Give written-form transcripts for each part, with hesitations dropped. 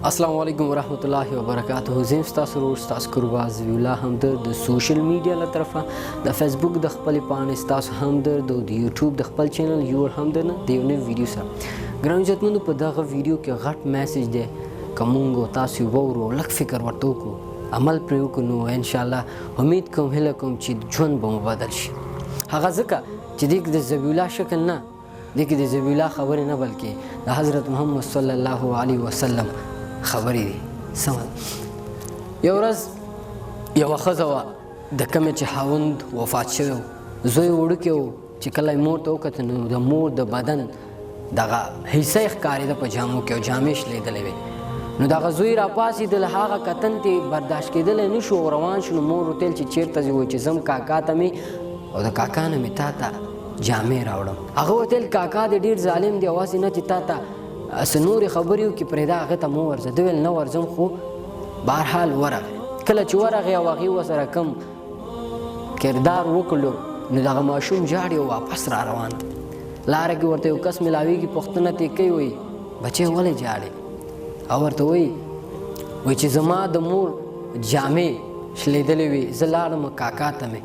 السلام علیکم ورحمت الله وبرکاته. زه ستاسو ورور ستاسو قربان ضوی الله همدرد د سوشل میډیا له طرفه د فیسبوک د خپلې پاڼې ستاسو همدرد او د یوټیوب د خپل چینل یور همدرد نه د یو نوي ویډیو سره. ګرانو عزتمندو، په دغه ویډیو کې غټ میسج دی که موږ او تاسو یې واورو او لږ فکر ورته وکړو، عمل پرې وکړو، نو انشاءالله امید کوم هیله کوم چې ژوند به مو بدل شي. هغه ځکه چې دې کې د ذبیح الله شکل نه، دې کې د ذبیح الله خبرې نه بلکې د حضرت محمد صلی الله علیه وسلم خبرې دي. سمه یو ورځ یوه ښځه وه د کومې چې خاوند وفات شوی و، زوی وړوکی و چې کله یې مور ته وکتل نو د مور د بدن دغه حصه یې ښکارېده په جامو کې او جامې شلېدلې وې. نو دغه زوی راپاڅېدل، هغه کتن ته برداشت کېدلی نه شو او روان شو. نو مور ورته ویل چې چېرته ځې؟ وایي چې ځم کاکا ته مې او د کاکا نه مې تا ته جامې راوړم. هغه ورته ویل کاکا دې ډېر ظالم دی، یوازې نه چې تا ته څه نورې خبرې وکړي پرېږده هغه ته مه ورځه. ده ویل نه ورځم، خو بهرحال ورغی. کله چې ورغی او هغې ورسره کوم کردار وکړلو نو دغه ماشوم ژاړي او واپس را روان. لاره کې ورته یو کس میلاویږي، پوښتنه ترې کوي، وایي بچی ولې ژاړې؟ او ورته وایي چې زما د مور جامې شلېدلې وې، زه لاړم کاکا ته مې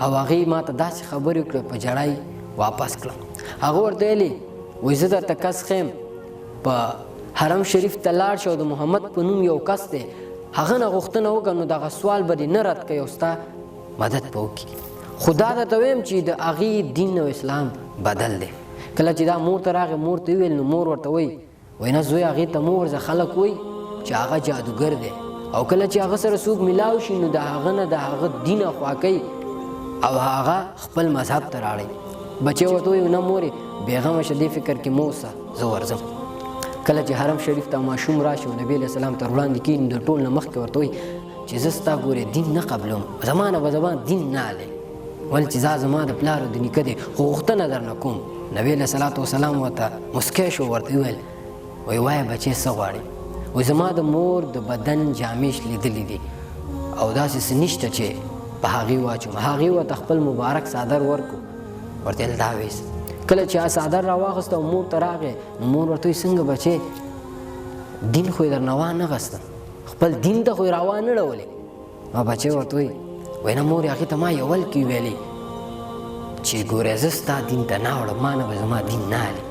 او هغې ما ته داسې خبرې وکړې، په ژړا یې واپس کړم. هغه ورته ویلې وایي زه درته کس ښیم، په حرم شریف ته لاړ شه او د محمد په نوم یو کس دی، هغه نه غوښتنه وکړه نو دغه سوال به دې نه رد کوي او ستا مدد به وکړي. خو دا درته ویم چې د هغې دین او اسلام بدل دی. کله چې دا مور ته راغی، مور ته وویل نو مور ورته وایي نه زوی هغې ته مه ورځه، خلک وایي چې هغه جادوګر دی او کله چې هغه سره څوک میلاو شي نو د هغه نه د هغه دین خوا کوي او هغه خپل مذهب ته راړی. بچی ورته وایي نه مورې بېغمه شه، دې فکر کې مه اوسه، زه ورځم. کله چې حرم شریف ته ماشوم راشي او نبي علیه السلام ته وړاندې کېږي نو د ټول نه مخکې ورته وایي چې زه ستا ګورې دین نه قبلوم، زما نه به زما دین نه هلې، ولې چې دا زما د پلار او د نیکه دی، خو غوښتنه درنه کوم. نبي علیه الصلاة وسلام ورته مسکی شو، ورته وویل وایه بچې څه غواړې؟ وایي زما د مور د بدن جامې شلېدلې دي او داسې څه نشته چې په هغې واچوم. هغې ورته خپل مبارک څادر ورکړو، ورته ویل دا ویست. کله چې څادر راواخیسته او مور ته راغی نو مور ورته وایي څنګه بچې دین خو یې درنه وانغسته، خپل دین ته خو یې راوانړولې؟ او بچې ورته وایي نه مور هغې ته ما یول کې ویلې چې ګورې زه ستا دین ته نه وړم، ما نه به زما دین نه هلې.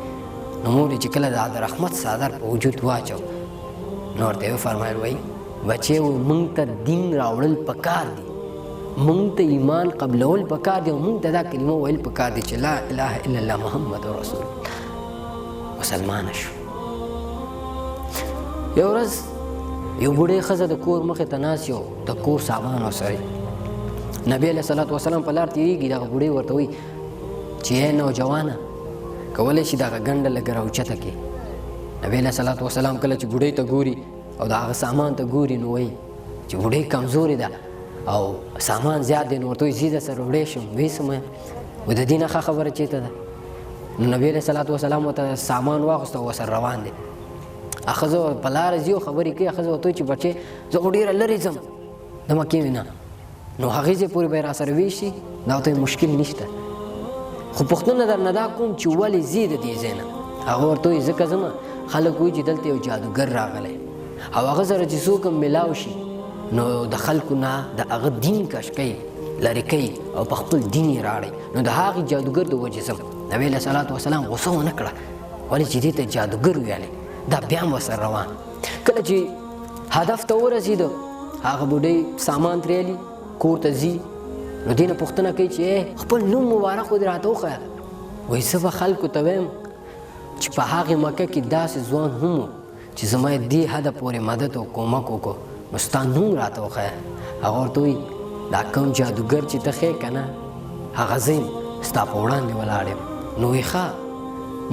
نو مور یې چې کله د رحمت څادر په وجود واچو نو ورته یې وفرمایل وایي بچې موږ ته دین راوړل پکار دي، موږ ته ایمان قبلول پکار دی او موږ ته دا کلمه ویل پکار دی چې لا اله الا الله محمد رسول الله. مسلمانه شو. یو ورځ یو بوډۍ ښځه د کور مخې ته ناست یو د کور سامان ورسره. نبي علیه صلات وسلام په لار تېرېږي، دغه بوډۍ ورته وایي چې ای نوجوانه کولی شي دغه ګنډه لږه راوچته کړي. نبي علیه صلات وسلام کله چې بوډۍ ته ګوري او د هغه سامان ته ګوري نو وایي چې بوډۍ کمزورې ده او سامان زیات دی، نو ورته وایي زه درسره وړی شم. وایي څه مه وایي د دې نه ښه خبره چېرته ده؟ نو نبي علیه صلات وسلام ورته سامان واخیسته او ورسره روان دی. ښځه په لاره ځي او خبرې کوي. ښځه ورته وایي چې بچې زه خو ډېره لرې ځم د مکې نه، نو هغې ځای پورې به یې راسره ویشي، دا ورته مشکل نشته، خو پوښتنه درنه دا کوم چې ولې ځې د دې ځای نه؟ هغه ورته وایي ځکه ځمه خلک وایي چې دلته یو جادوګر راغلی او هغه سره چې څوک هم میلاو شي نو د خلکو نه د هغه دین کش کوي، لرې کوي او په خپل دین یې راړی، نو د هغې جادوګر د وجې ځم. نبي علیه صلات وسلام غوسه ونه کړه، ولې چې دې ته جادوګر ویلی، دا بیا هم ورسره روان. کله چې هدف ته ورسېده هغه بوډۍ سامان ترېلي کور ته ځي، نو دې نه پوښتنه کوي چې خپل نوم مبارک خو دې راته وښیه. وایي زه به خلکو ته ویم چې په هغې مکه کې داسې ځوان هم و چې زما یې دې حده پورې مدد او کومک وکړو، نو ستا نوم راته وښیه. هغه ورته وایي دا کوم جادوګر چې ته ښیې که نه هغه زه یم، ستا په وړاندې ولاړ یم. نو وایي ښه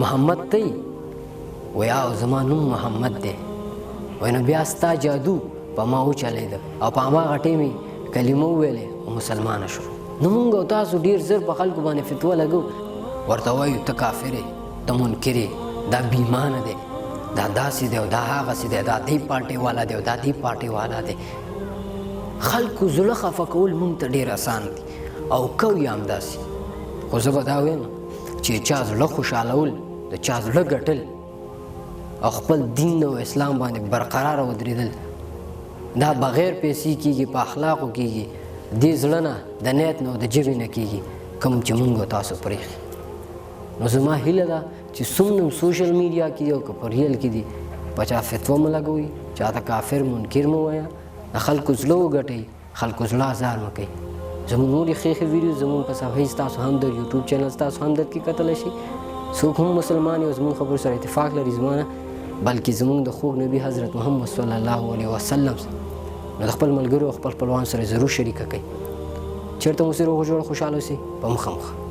محمد ته یې؟ وایي او زما نوم محمد دی. وایي نو بیا ستا جادو په ما وچلېده او په هماغه ټیم یې کلمه وویلې او مسلمانه شو. نو موږ او تاسو ډېر زر په خلکو باندې فتوه لګو، ورته وایو ته کافر یې، ته منکر یې، دا بېایمانه دی، دا داسې دی او دا هغسې دی، دا دې پارټۍ والا دی او دا دې پارټۍ والا دی. خلکو زړه خفه کول موږ ته ډېر اسان دي او کوو یې همداسې. خو زه به دا وایم چې چا زړه خوشحالول د چا زړه ګټل او خپل دین او اسلام باندې برقرار ودرېدل دا بغیر پیسې کېږي په اخلاقو کېږي دې زړه نه د نیت نه او د ژبې نه کېږي کوم چې موږ او تاسو پرېښي نو زما هیله ده چې څومره سوشل میډیا کې دي او که په ریل کې دي په چا فتوا مه لګوئ چاته کافر منکر مه وایه د خلکو زړه وګټئ خلکو زړه ازار مه کوئ زموږ نورې ښې ښې ویډیو زموږ په صفحې ستاسو همدرد یوټیوب چینل ستاسو همدرد کې کتلی شي څوک هم مسلمان یو زموږ خبرو سره اتفاق لري زما نه بلکې زموږ د خوږ نبي حضرت محمد صلی الله علیه وسلم نو د خپل ملګرو او خپل خپلوانو سره ضرور شریکه کړئ چېرته مو سره وغوړ خوشحاله اوسئ په مخه